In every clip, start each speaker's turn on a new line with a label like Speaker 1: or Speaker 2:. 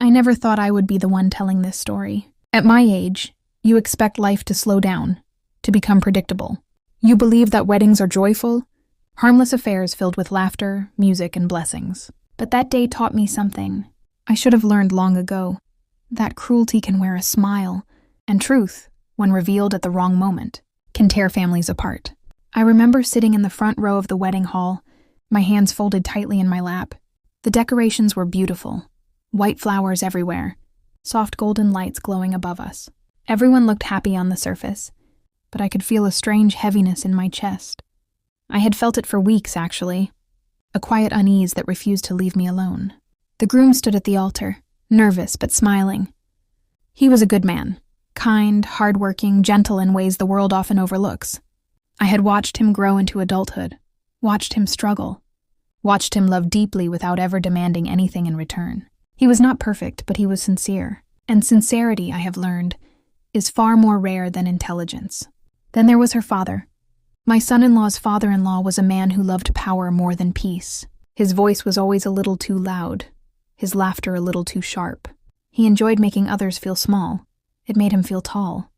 Speaker 1: I never thought I would be the one telling this story. At my age, you expect life to slow down, to become predictable. You believe that weddings are joyful, harmless affairs filled with laughter, music, and blessings. But that day taught me something I should have learned long ago, that cruelty can wear a smile, and truth, when revealed at the wrong moment, can tear families apart. I remember sitting in the front row of the wedding hall, my hands folded tightly in my lap. The decorations were beautiful, white flowers everywhere, soft golden lights glowing above us. Everyone looked happy on the surface, but I could feel a strange heaviness in my chest. I had felt it for weeks, actually, a quiet unease that refused to leave me alone. The groom stood at the altar, nervous but smiling. He was a good man, kind, hardworking, gentle in ways the world often overlooks. I had watched him grow into adulthood, watched him struggle, watched him love deeply without ever demanding anything in return. He was not perfect, but he was sincere, and sincerity, I have learned, is far more rare than intelligence. Then there was her father. My son-in-law's father-in-law was a man who loved power more than peace. His voice was always a little too loud, his laughter a little too sharp. He enjoyed making others feel small. It made him feel tall.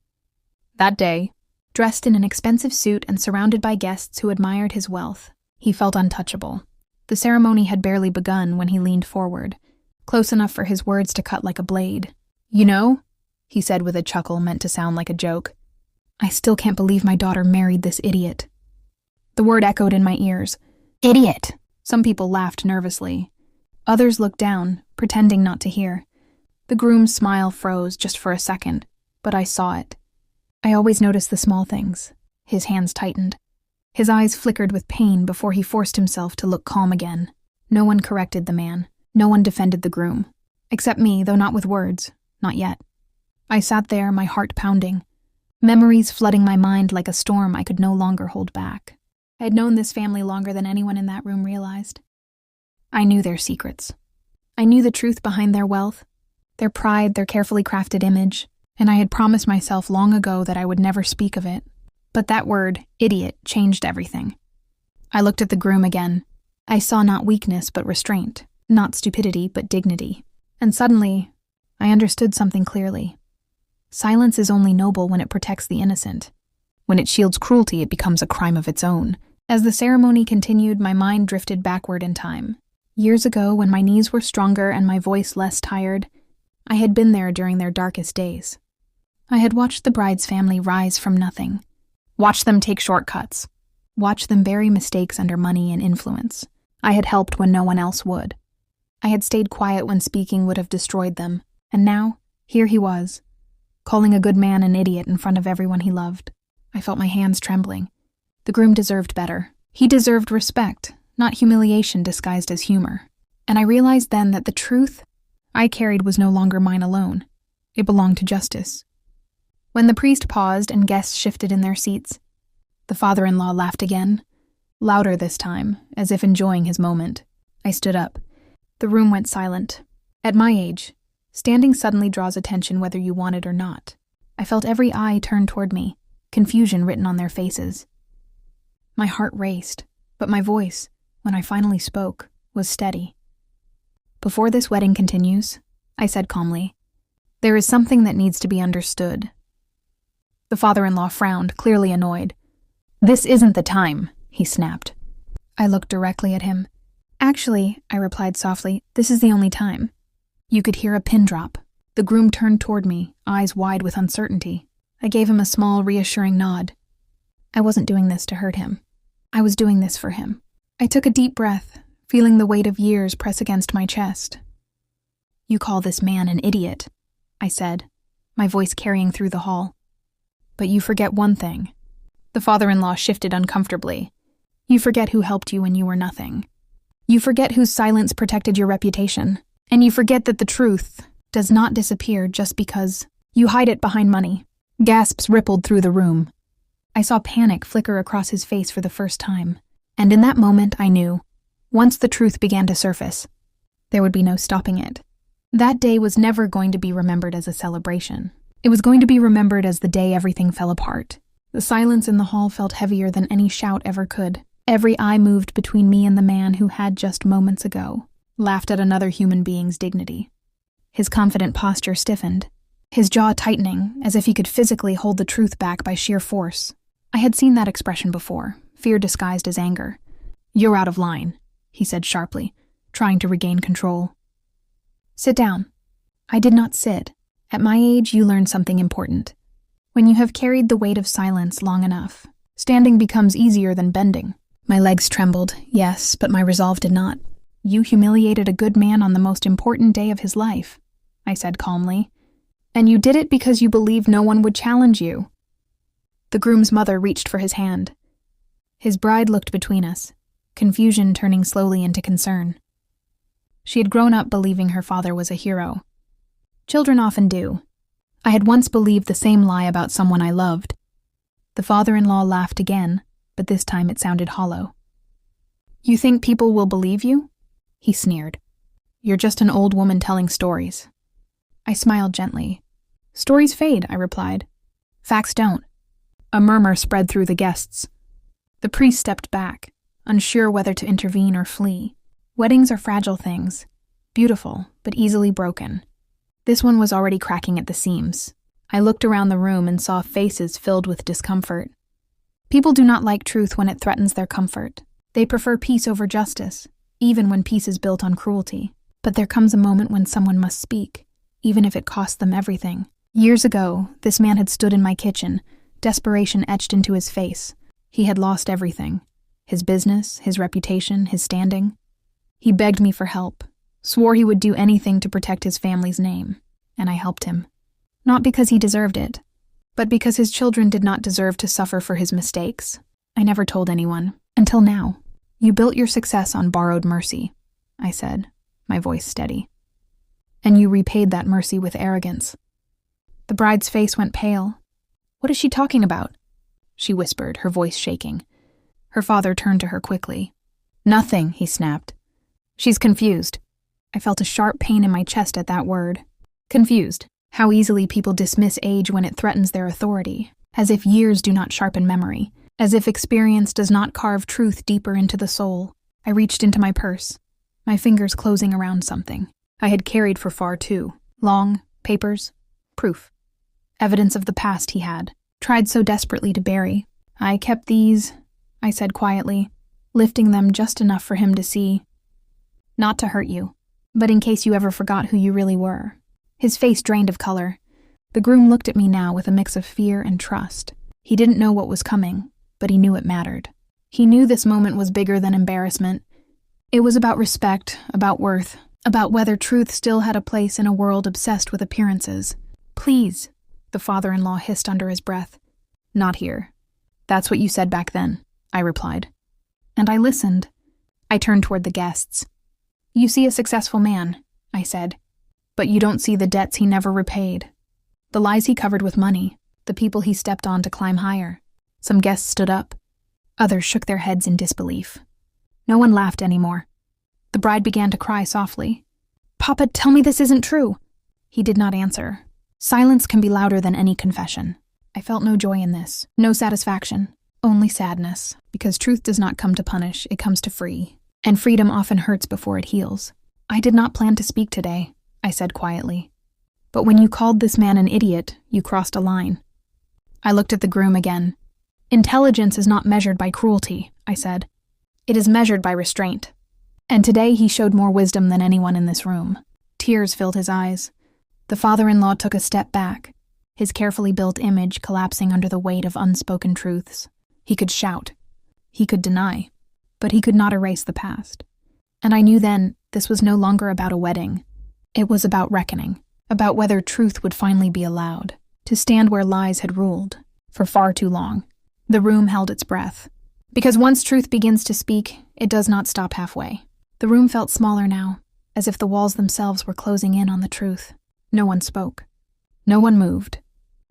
Speaker 1: That day, dressed in an expensive suit and surrounded by guests who admired his wealth, he felt untouchable. The ceremony had barely begun when he leaned forward, close enough for his words to cut like a blade. "You know," he said with a chuckle meant to sound like a joke, "I still can't believe my daughter married this idiot." The word echoed in my ears. Idiot! Some people laughed nervously. Others looked down, pretending not to hear. The groom's smile froze just for a second, but I saw it. I always noticed the small things. His hands tightened. His eyes flickered with pain before he forced himself to look calm again. No one corrected the man. No one defended the groom. Except me, though not with words. Not yet. I sat there, my heart pounding. Memories flooding my mind like a storm I could no longer hold back. I had known this family longer than anyone in that room realized. I knew their secrets. I knew the truth behind their wealth, their pride, their carefully crafted image, and I had promised myself long ago that I would never speak of it. But that word, idiot, changed everything. I looked at the groom again. I saw not weakness but restraint, not stupidity but dignity. And suddenly, I understood something clearly. Silence is only noble when it protects the innocent. When it shields cruelty, it becomes a crime of its own. As the ceremony continued, my mind drifted backward in time. Years ago, when my knees were stronger and my voice less tired, I had been there during their darkest days. I had watched the bride's family rise from nothing, watched them take shortcuts, watched them bury mistakes under money and influence. I had helped when no one else would. I had stayed quiet when speaking would have destroyed them, and now, here he was, calling a good man an idiot in front of everyone he loved. I felt my hands trembling. The groom deserved better. He deserved respect, not humiliation disguised as humor. And I realized then that the truth I carried was no longer mine alone. It belonged to justice. When the priest paused and guests shifted in their seats, the father-in-law laughed again, louder this time, as if enjoying his moment. I stood up. The room went silent. At my age, standing suddenly draws attention whether you want it or not. I felt every eye turn toward me, confusion written on their faces. My heart raced, but my voice, when I finally spoke, was steady. "Before this wedding continues," I said calmly, "there is something that needs to be understood." The father-in-law frowned, clearly annoyed. "This isn't the time," he snapped. I looked directly at him. "Actually," I replied softly, "this is the only time." You could hear a pin drop. The groom turned toward me, eyes wide with uncertainty. I gave him a small, reassuring nod. I wasn't doing this to hurt him. I was doing this for him. I took a deep breath, feeling the weight of years press against my chest. "You call this man an idiot," I said, my voice carrying through the hall. "But you forget one thing." The father-in-law shifted uncomfortably. "You forget who helped you when you were nothing. You forget whose silence protected your reputation. And you forget that the truth does not disappear just because you hide it behind money." Gasps rippled through the room. I saw panic flicker across his face for the first time. And in that moment, I knew, once the truth began to surface, there would be no stopping it. That day was never going to be remembered as a celebration. It was going to be remembered as the day everything fell apart. The silence in the hall felt heavier than any shout ever could. Every eye moved between me and the man who had just moments ago laughed at another human being's dignity. His confident posture stiffened, his jaw tightening as if he could physically hold the truth back by sheer force. I had seen that expression before, fear disguised as anger. "You're out of line," he said sharply, trying to regain control. "Sit down." I did not sit. At my age, you learn something important. When you have carried the weight of silence long enough, standing becomes easier than bending. My legs trembled, yes, but my resolve did not. "You humiliated a good man on the most important day of his life," I said calmly. "And you did it because you believed no one would challenge you." The groom's mother reached for his hand. His bride looked between us, confusion turning slowly into concern. She had grown up believing her father was a hero. Children often do. I had once believed the same lie about someone I loved. The father-in-law laughed again, but this time it sounded hollow. "You think people will believe you?" he sneered. "You're just an old woman telling stories." I smiled gently. "Stories fade," I replied. "Facts don't." A murmur spread through the guests. The priest stepped back, unsure whether to intervene or flee. Weddings are fragile things, beautiful but easily broken. This one was already cracking at the seams. I looked around the room and saw faces filled with discomfort. People do not like truth when it threatens their comfort. They prefer peace over justice, even when peace is built on cruelty. But there comes a moment when someone must speak, even if it costs them everything. Years ago, this man had stood in my kitchen, desperation etched into his face. He had lost everything. His business, his reputation, his standing. He begged me for help, swore he would do anything to protect his family's name, and I helped him. Not because he deserved it, but because his children did not deserve to suffer for his mistakes. I never told anyone, until now. "You built your success on borrowed mercy," I said, my voice steady. "And you repaid that mercy with arrogance." The bride's face went pale. "What is she talking about?" she whispered, her voice shaking. Her father turned to her quickly. "Nothing," he snapped. "She's confused." I felt a sharp pain in my chest at that word. Confused. How easily people dismiss age when it threatens their authority, as if years do not sharpen memory, as if experience does not carve truth deeper into the soul. I reached into my purse, my fingers closing around something I had carried for far too long. Papers, proof, evidence of the past he had tried so desperately to bury. "I kept these," I said quietly, lifting them just enough for him to see. "Not to hurt you, but in case you ever forgot who you really were." His face drained of color. The groom looked at me now with a mix of fear and trust. He didn't know what was coming, but he knew it mattered. He knew this moment was bigger than embarrassment. It was about respect, about worth, about whether truth still had a place in a world obsessed with appearances. "Please," the father-in-law hissed under his breath. "Not here." "That's what you said back then," I replied. And I listened. I turned toward the guests. "You see a successful man," I said, "but you don't see the debts he never repaid. The lies he covered with money, the people he stepped on to climb higher." Some guests stood up. Others shook their heads in disbelief. No one laughed anymore. The bride began to cry softly. "Papa, tell me this isn't true." He did not answer. Silence can be louder than any confession. I felt no joy in this, no satisfaction, only sadness, because truth does not come to punish, it comes to free. And freedom often hurts before it heals. "I did not plan to speak today," I said quietly. "But when you called this man an idiot, you crossed a line." I looked at the groom again. "Intelligence is not measured by cruelty," I said. "It is measured by restraint." And today he showed more wisdom than anyone in this room. Tears filled his eyes. The father-in-law took a step back, his carefully built image collapsing under the weight of unspoken truths. He could shout. He could deny. But he could not erase the past. And I knew then this was no longer about a wedding. It was about reckoning, about whether truth would finally be allowed to stand where lies had ruled for far too long. The room held its breath. Because once truth begins to speak, it does not stop halfway. The room felt smaller now, as if the walls themselves were closing in on the truth. No one spoke. No one moved.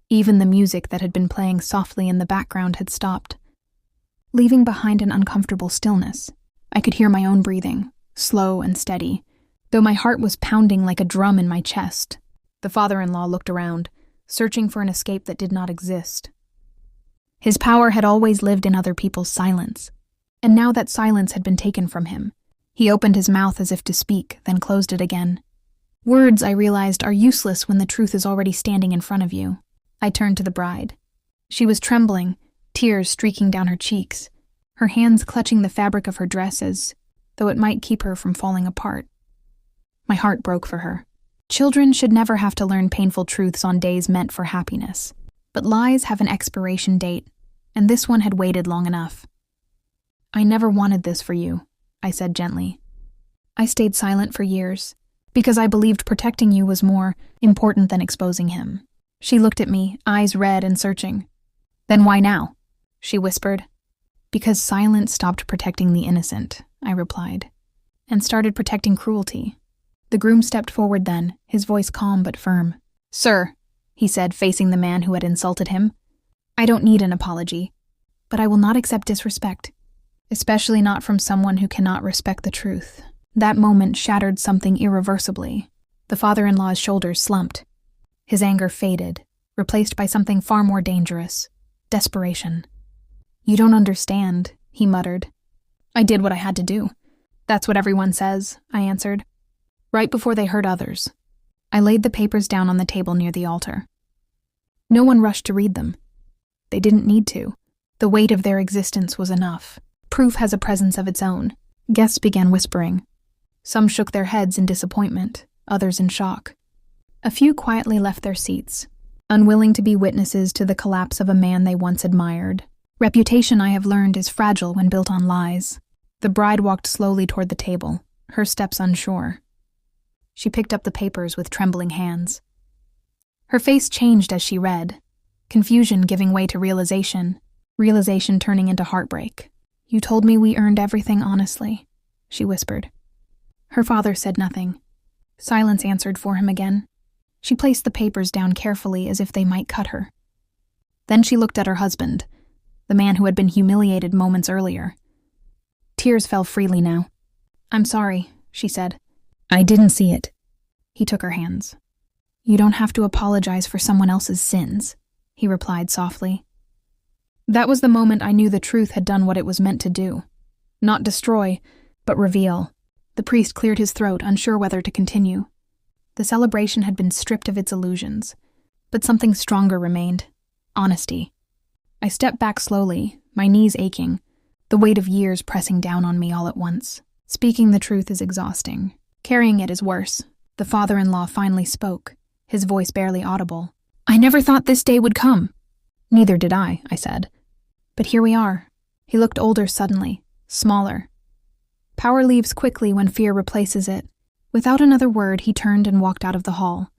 Speaker 1: Even the music that had been playing softly in the background had stopped, leaving behind an uncomfortable stillness. I could hear my own breathing, slow and steady, though my heart was pounding like a drum in my chest. The father-in-law looked around, searching for an escape that did not exist. His power had always lived in other people's silence, and now that silence had been taken from him, he opened his mouth as if to speak, then closed it again. Words, I realized, are useless when the truth is already standing in front of you. I turned to the bride. She was trembling, tears streaking down her cheeks, her hands clutching the fabric of her dress as though it might keep her from falling apart. My heart broke for her. Children should never have to learn painful truths on days meant for happiness. But lies have an expiration date, and this one had waited long enough. I never wanted this for you, I said gently. I stayed silent for years, because I believed protecting you was more important than exposing him. She looked at me, eyes red and searching. Then why now? She whispered. Because silence stopped protecting the innocent, I replied, and started protecting cruelty. The groom stepped forward then, his voice calm but firm. Sir, he said, facing the man who had insulted him, I don't need an apology, but I will not accept disrespect, especially not from someone who cannot respect the truth. That moment shattered something irreversibly. The father-in-law's shoulders slumped. His anger faded, replaced by something far more dangerous. Desperation. You don't understand, he muttered. I did what I had to do. That's what everyone says, I answered. Right before they hurt others. I laid the papers down on the table near the altar. No one rushed to read them. They didn't need to. The weight of their existence was enough. Proof has a presence of its own. Guests began whispering. Some shook their heads in disappointment, others in shock. A few quietly left their seats, unwilling to be witnesses to the collapse of a man they once admired. Reputation, I have learned, is fragile when built on lies. The bride walked slowly toward the table, her steps unsure. She picked up the papers with trembling hands. Her face changed as she read, confusion giving way to realization turning into heartbreak. You told me we earned everything honestly, she whispered. Her father said nothing. Silence answered for him again. She placed the papers down carefully as if they might cut her. Then she looked at her husband, the man who had been humiliated moments earlier. Tears fell freely now. I'm sorry, she said. I didn't see it. He took her hands. You don't have to apologize for someone else's sins, he replied softly. That was the moment I knew the truth had done what it was meant to do. Not destroy, but reveal. The priest cleared his throat, unsure whether to continue. The celebration had been stripped of its illusions, but something stronger remained. Honesty. I stepped back slowly, my knees aching, the weight of years pressing down on me all at once. Speaking the truth is exhausting. Carrying it is worse. The father-in-law finally spoke, his voice barely audible. I never thought this day would come. Neither did I said. But here we are. He looked older suddenly, smaller. Power leaves quickly when fear replaces it. Without another word, he turned and walked out of the hall,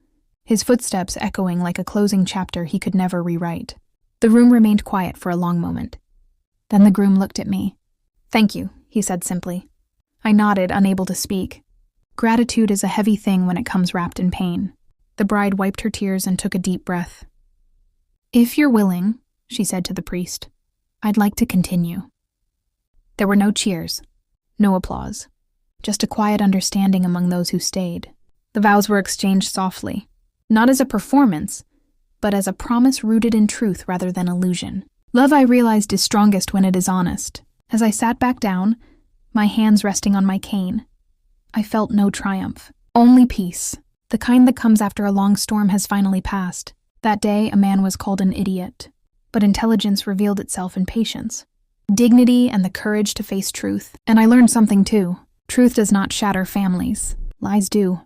Speaker 1: his footsteps echoing like a closing chapter he could never rewrite. The room remained quiet for a long moment. Then the groom looked at me. Thank you, he said simply. I nodded, unable to speak. Gratitude is a heavy thing when it comes wrapped in pain. The bride wiped her tears and took a deep breath. If you're willing, she said to the priest, I'd like to continue. There were no cheers, no applause, just a quiet understanding among those who stayed. The vows were exchanged softly, not as a performance, but as a promise rooted in truth rather than illusion. Love, I realized, is strongest when it is honest. As I sat back down, my hands resting on my cane, I felt no triumph, only peace. The kind that comes after a long storm has finally passed. That day, a man was called an idiot, but intelligence revealed itself in patience, dignity, and the courage to face truth. And I learned something too. Truth does not shatter families. Lies do.